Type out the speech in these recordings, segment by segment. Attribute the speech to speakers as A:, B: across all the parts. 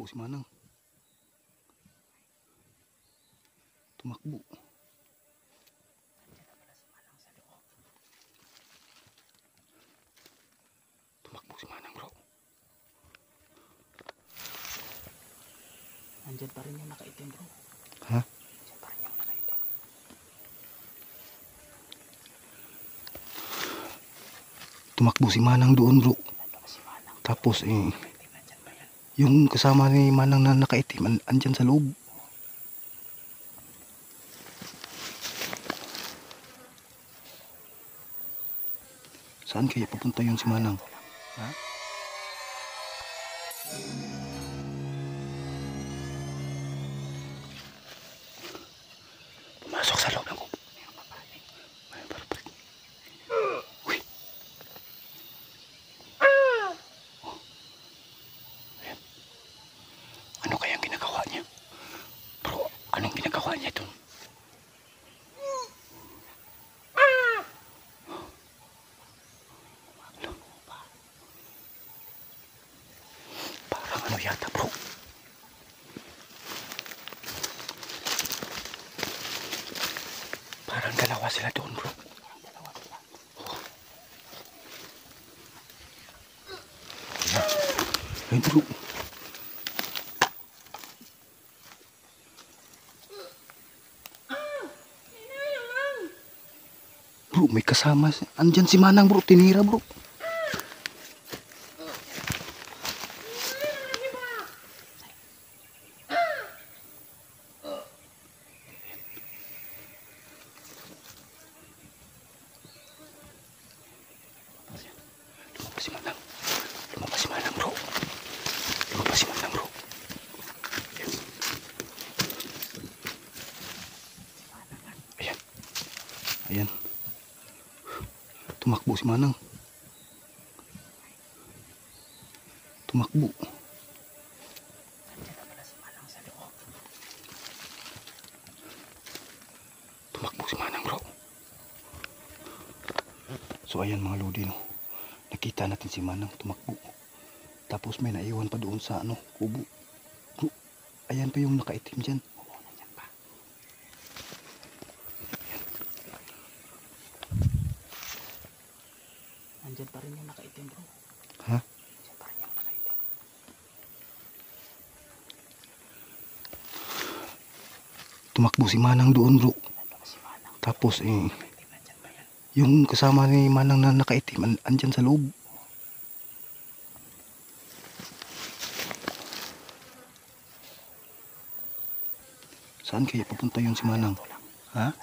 A: Tumakbo si Manang. Tumakbo. Tumakbo si Manang, bro.
B: Andyan pa rin yung nakaitim, bro.
A: Ha?
B: Andyan pa rin yung nakaitim.
A: Tumakbo si Manang doon, bro.
B: Si Manang.
A: Tapos yung kasama ni Manang na nakaitim andyan sa loob. Saan kaya papunta yun si Manang? Ha? Pumasok sa loob ng kubo. May babae. Uy. Oh. Ayan. Ano kaya ang ginagawa niya? Bro, anong ginagawa niya doon? Parang ano yata, bro. Parang dalawa sila doon, bro. Oh. Ayun, bro. Bro, may kasama. Andyan si Manang, bro. Tinira, bro. Lumabas si Manang. Lumabas si Manang, bro. Lumabas si Manang, bro. Ayan. Ayan. Tumakbo si Manang. Tumakbo. Tumakbo si Manang, bro. So ayan mga lodi, no. Nakita natin si Manang tumakbo. Tapos may naiwan pa doon sa kubo. Bro, ayan pa yung nakaitim dyan. Oo, nandiyan pa.
B: Andyan pa rin yung nakaitim, bro.
A: Ha?
B: Andyan pa rin yung nakaitim.
A: Tumakbo si Manang doon, bro.
B: Si Manang.
A: Tapos yung kasama ni Manang na nakaitim andyan sa loob. Saan kaya papunta yun si Manang? Ha?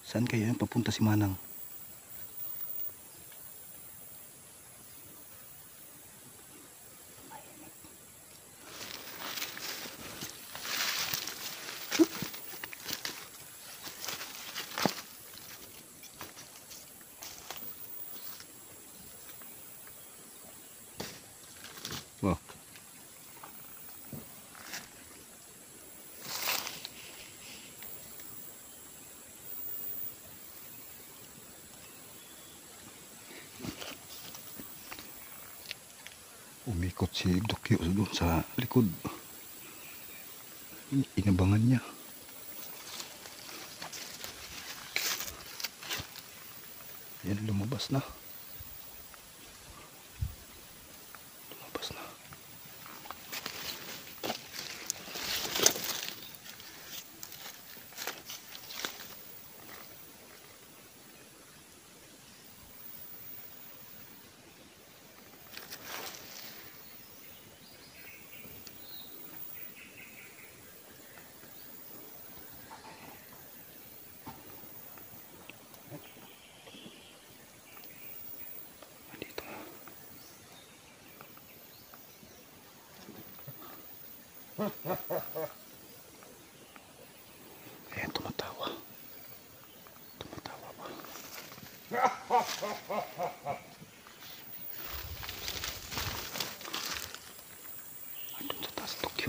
A: Saan kaya yun papunta si Manang? Wow. Umikot si Dokyo doon sa likod. Inabangan niya. Yan, lumabas na. Lumabas na. Dito na. Ayan, tumatawa. Tumatawa pa. Andun sa taas, Tokyo.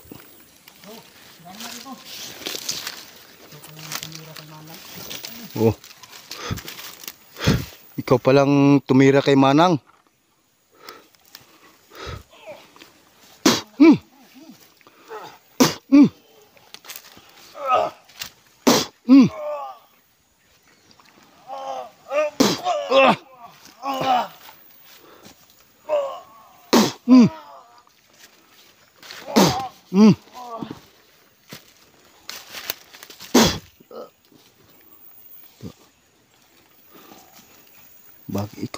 A: Oh. Ikaw palang tumira kay Manang.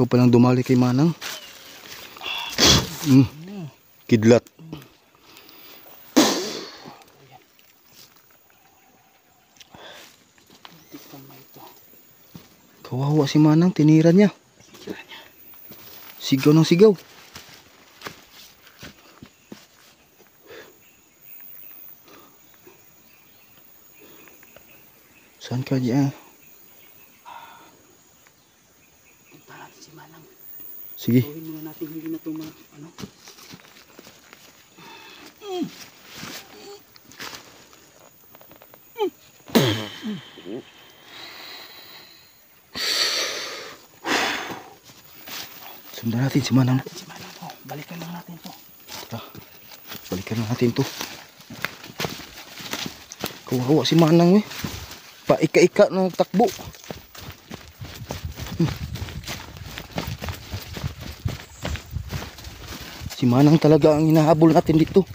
A: Ikaw palang dumali kay Manang. Kidlat.
B: Tikman mo ito.
A: Kawawa si Manang, tinira niya. Sigaw ng sigaw. Saan ka diyan?
B: Punta natin si Manang.
A: Sige.
B: Gawin muna natin hindi na ito ano.
A: Sundan natin si Manang.
B: Si Manang po. Balikan lang natin to.
A: Tara. Balikan na natin to. Kawawa si Manang eh. Paika-ika na takbo. Si Manang talaga ang hinahabol natin dito.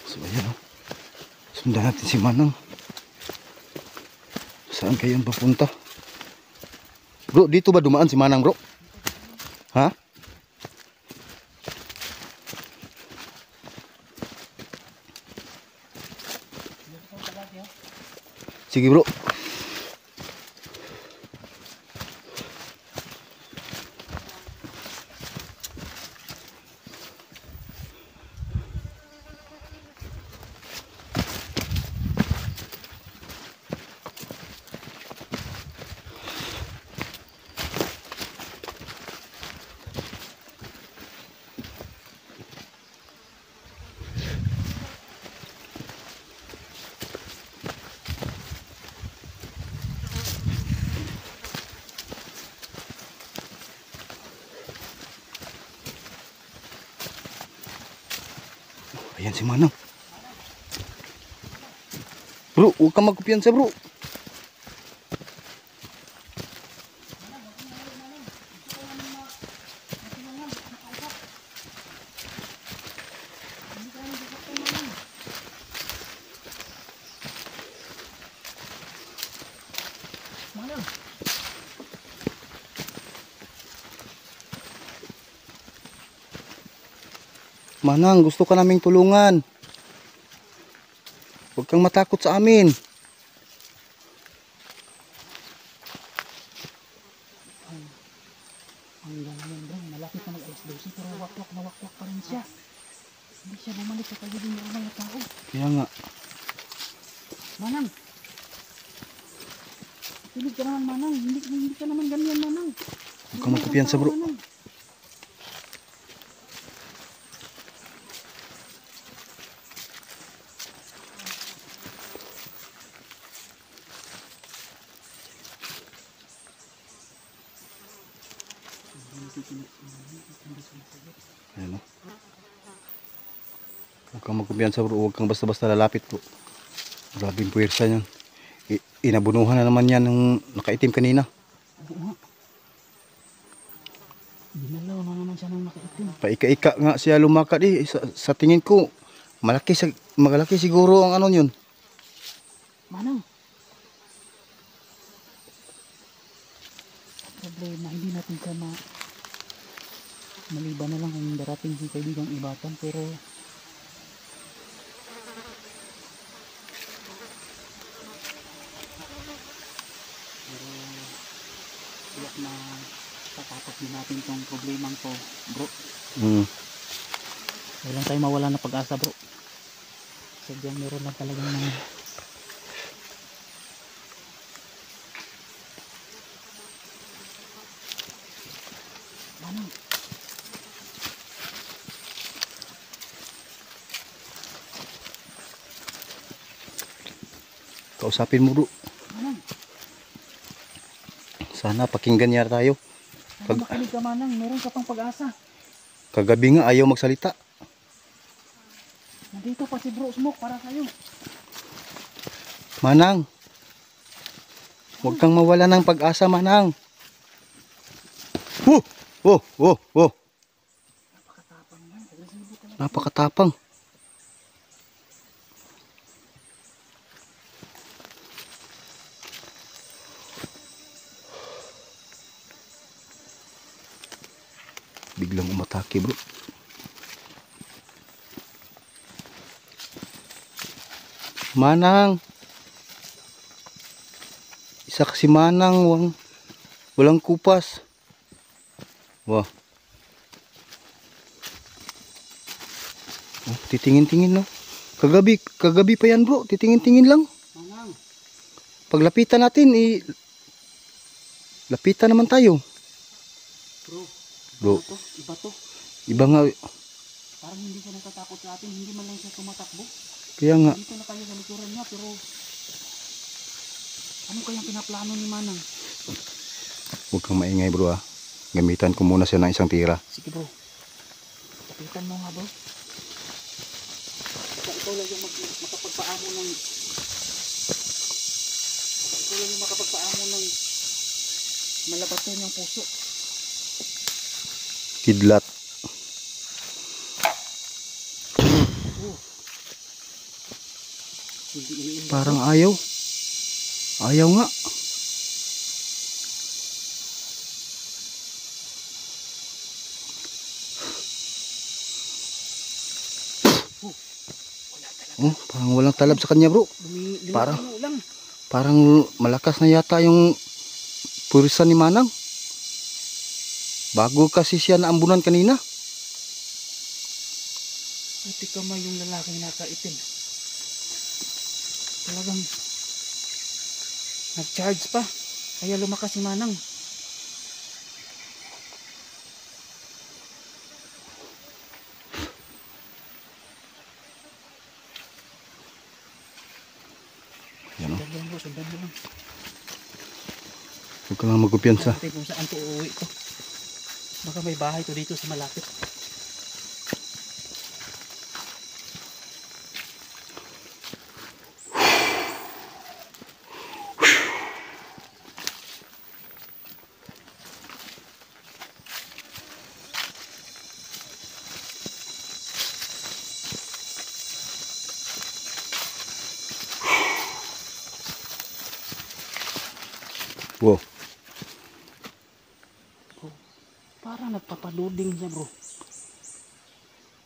A: So ayan o. Sundan natin si Manang. Saan kayo papunta? Bro, dito ba dumaan si Manang, bro? Ha? Sige, bro. Ayan si Manang. Bro, huwag kang magkumpiyansa, bro.
B: Manang.
A: Manang, gusto ka naming tulungan. Huwag kang matakot sa amin.
B: Hanggang ngayon bro, malapit na mag-alas 12 pero wakwak na wakwak pa rin siya. Hindi siya bumalik sa pagiging normal na tao.
A: Kaya nga.
B: Manang! Pilig ka naman Manang, hindi ka naman ganyan Manang.
A: Huwag kang magkumpiyansa, bro.
B: Manang.
A: Ayan o. Huwag kang magkumpiyansa, bro. Huwag kang basta-basta lalapit, bro. Grabing puwersa yan. Inabunuhan na naman yan ng nakaitim kanina.
B: Oo nga. Binalaw na naman siya ng nakaitim.
A: Paika-ika nga siya lumakad eh. Sa tingin ko, malaki siguro ang ano yun.
B: Manang! Problema, hindi natin siya maliban na lang kung darating si kaibigang ibatan pero tiyak na tatapos din natin tong problemang to bro. Walang tayo mawala na pag-asa bro. Sadyang meron lang talagang mga Manang!
A: Kausapin mo, bro.
B: Manang!
A: Sana pakinggan niya tayo.
B: Sana makinig ka Manang, meron ka pang pag-asa.
A: Kagabi nga ayaw magsalita.
B: Nandito pa si Bro Smoke para sa'yo.
A: Manang, huwag kang mawala ng pag-asa, Manang. Oh, oh, oh, oh. Napakatapang. Biglang umatake bro. Manang. Isa kasi manang. Walang kupas. Wah. Oh, titingin-tingin no. Kagabi pa yan bro. Titingin-tingin lang.
B: Manang.
A: Paglapitan natin, lapitan naman tayo.
B: Bro,
A: Bro,
B: iba to.
A: iba nga.
B: Parang hindi siya natatakot sa atin, hindi man lang siya tumatakbo.
A: Kaya nga.
B: Dito na tayo sa likuran niya, pero ano kayang pinaplano ni Manang?
A: Huwag kang maingay bro ah. Gamitan ko muna siya ng isang tira.
B: Sige bro, kapitan mo nga bro. Ikaw lang yung makapagpaamo ng malabato niyang puso.
A: Kidlat. Parang ayaw. Ayaw nga. Oh, parang walang talab sa kanya bro. Parang malakas na yata yung purisan ni Manang. Bago kasi siya naambunan kanina.
B: Buti kamay yung lalaking nakaitim. Talagang nag-charge pa. Kaya lumakas si Manang.
A: Yan o.
B: Sundan mo lang.
A: Huwag ka lang magkumpiyansa.
B: Natin kung saan to uuwi to. Baka may bahay to dito sa malapit.
A: Wow.
B: Parang nagpapaduding siya bro.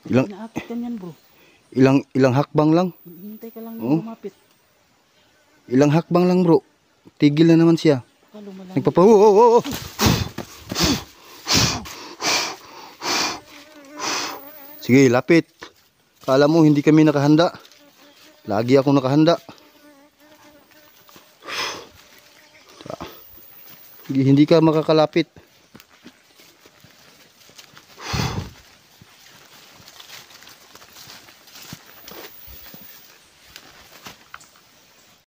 A: Ilang
B: Inaakit ka niyan bro.
A: ilang hakbang lang.
B: Hintay ka lang
A: Oh.
B: lumapit.
A: Ilang hakbang lang bro. Tigil na naman siya.
B: Baka lumalang.
A: Nagpapa oh. Sige, lapit. Kala mo hindi kami nakahanda. Lagi ako nakahanda. Hindi ka makakalapit.